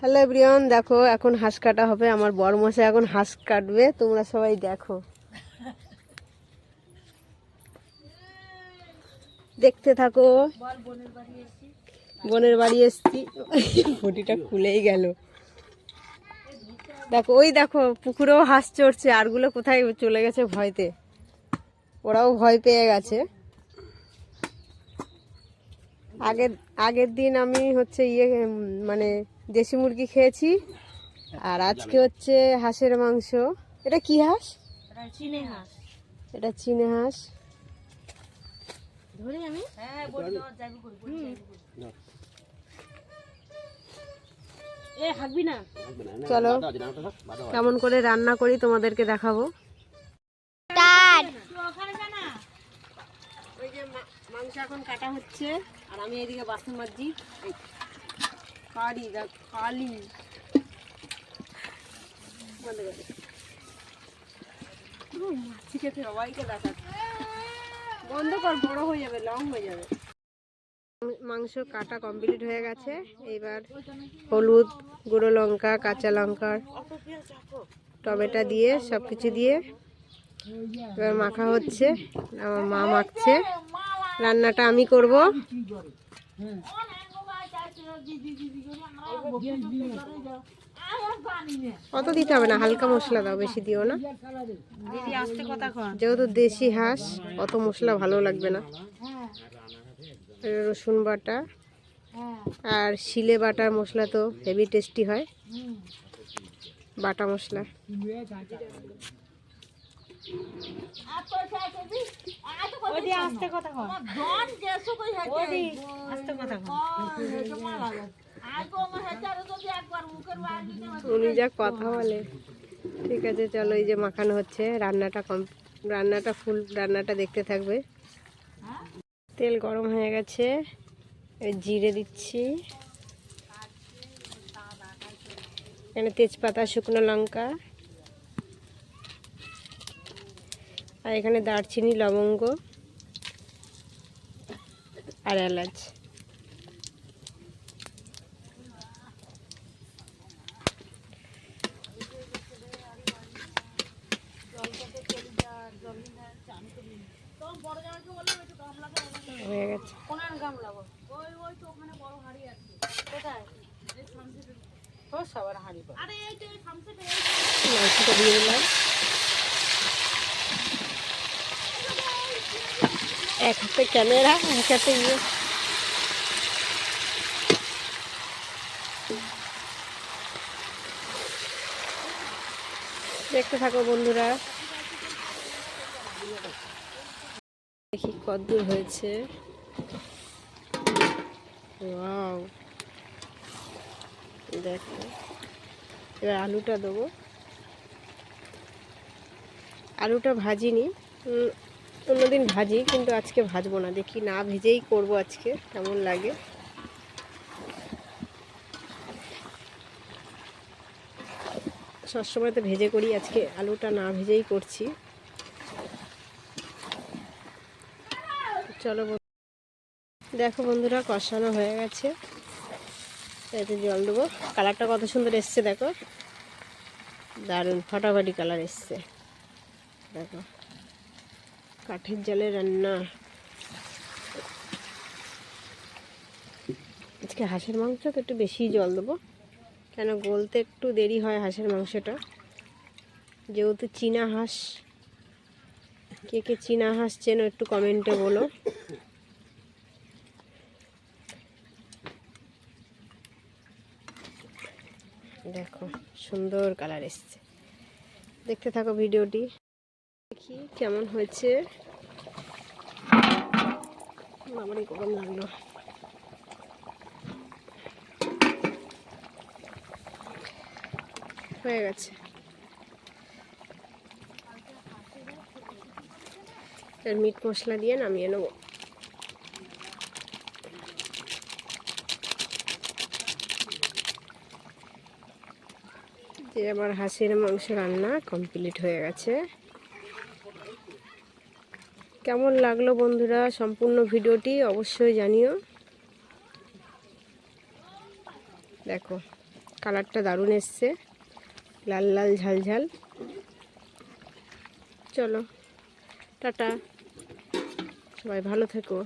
Hello everyone, দেখো এখন হাঁস কাটা হবে। আমার বড়মশাই এখন হাঁস কাটবে, তোমরা সবাই দেখো, দেখতে থাকো। বোনের বাড়ি এসছি, ফুটিটা খুলেই গেল। দেখো ওই দেখো পুকুরেও হাঁস চড়ছে, আরগুলো কোথায় চলে গেছে ভয়তে, ওরাও ভয় পেয়ে গেছে। আগের দিন আমি হচ্ছে মানে দেশি মুরগি খেয়েছি, আর আজকে হচ্ছে হাঁসের মাংস। এটা কি হাঁস? চীনে হাঁস। এটা চীনে হাঁস। ধরে আমি চলো কেমন করে রান্না করি তোমাদেরকে দেখাবো। ওই যে মাংস এখন কাটা হচ্ছে, আর আমি এদিকে বাসন মাজছি। কালি কালি মাছি খেতে সবাইকে দেখাচ্ছে। বন্ধ কর, বড় হয়ে যাবে, লং হয়ে যাবে। মাংস কাটা কমপ্লিট হয়ে গেছে। এবার হলুদ, গুঁড়ো লঙ্কা, কাঁচা লঙ্কা, টমেটো দিয়ে সব কিছু দিয়ে এবার মাখা হচ্ছে। আমার মা মাখছে, রান্নাটা আমি করব। অত দিতে হবে না, হালকা মশলা দাও, বেশি দিও না। যেহেতু দেশি হাঁস, অত মশলা ভালো লাগবে না। রসুন বাটা আর শিলে বাটার মশলা তো হেভি টেস্টি হয়, বাটা মশলা। উনি যা কথা বলে। ঠিক আছে চলো, এই যে মাখানো হচ্ছে, রান্নাটা ফুল রান্নাটা দেখতে থাকবে। তেল গরম হয়ে গেছে, জিরে দিচ্ছি, এখানে তেজপাতা, শুকনো লঙ্কা, আর এখানে দারচিনি, লবঙ্গ আর এলাচ। হয়ে গেছে। মাংসটা দিয়ে দিলাম, এক হাতে ক্যামেরা, এক হাতে দেখতে থাকো বন্ধুরা। দেখি কতদূর হয়েছে। ওয়াও, দেখো এবার আলুটা দেবো। আলুটা ভাজিনি, অন্যদিন ভাজি, কিন্তু আজকে ভাজবো না। দেখি না ভেজেই করব আজকে, কেমন লাগে। সবসময় তো ভেজে করি, আজকে আলুটা না ভেজেই করছি। চলো দেখো বন্ধুরা, কষানো হয়ে গেছে। এতে জল দেবো। কালারটা কত সুন্দর এসছে, দেখো দারুণ ফাটাফাটি কালার এসছে। দেখো কাঠের জালে রান্না। আজকে হাঁসের মাংস তো একটু বেশি জল দেবো, কেন গলতে একটু দেরি হয় হাঁসের মাংসটা, যেহেতু চীনা হাঁস। কে কে চীনা হাঁস চেনো একটু কমেন্টে বলো। দেখো সুন্দর কালার এসছে, দেখতে থাকো ভিডিওটি। দেখি কেমন হয়েছে। আমারই গরম লাগলো। হয়ে গেছে। এর মিট মশলা দিয়ে নামিয়ে নেবো। যে আমার হাঁসের মাংস রান্না কমপ্লিট হয়ে গেছে। কেমন লাগলো বন্ধুরা সম্পূর্ণ ভিডিওটি অবশ্যই জানিও। দেখো কালারটা দারুণ এসছে, লাল লাল ঝাল ঝাল। চলো টাটা, সবাই ভালো থেকো।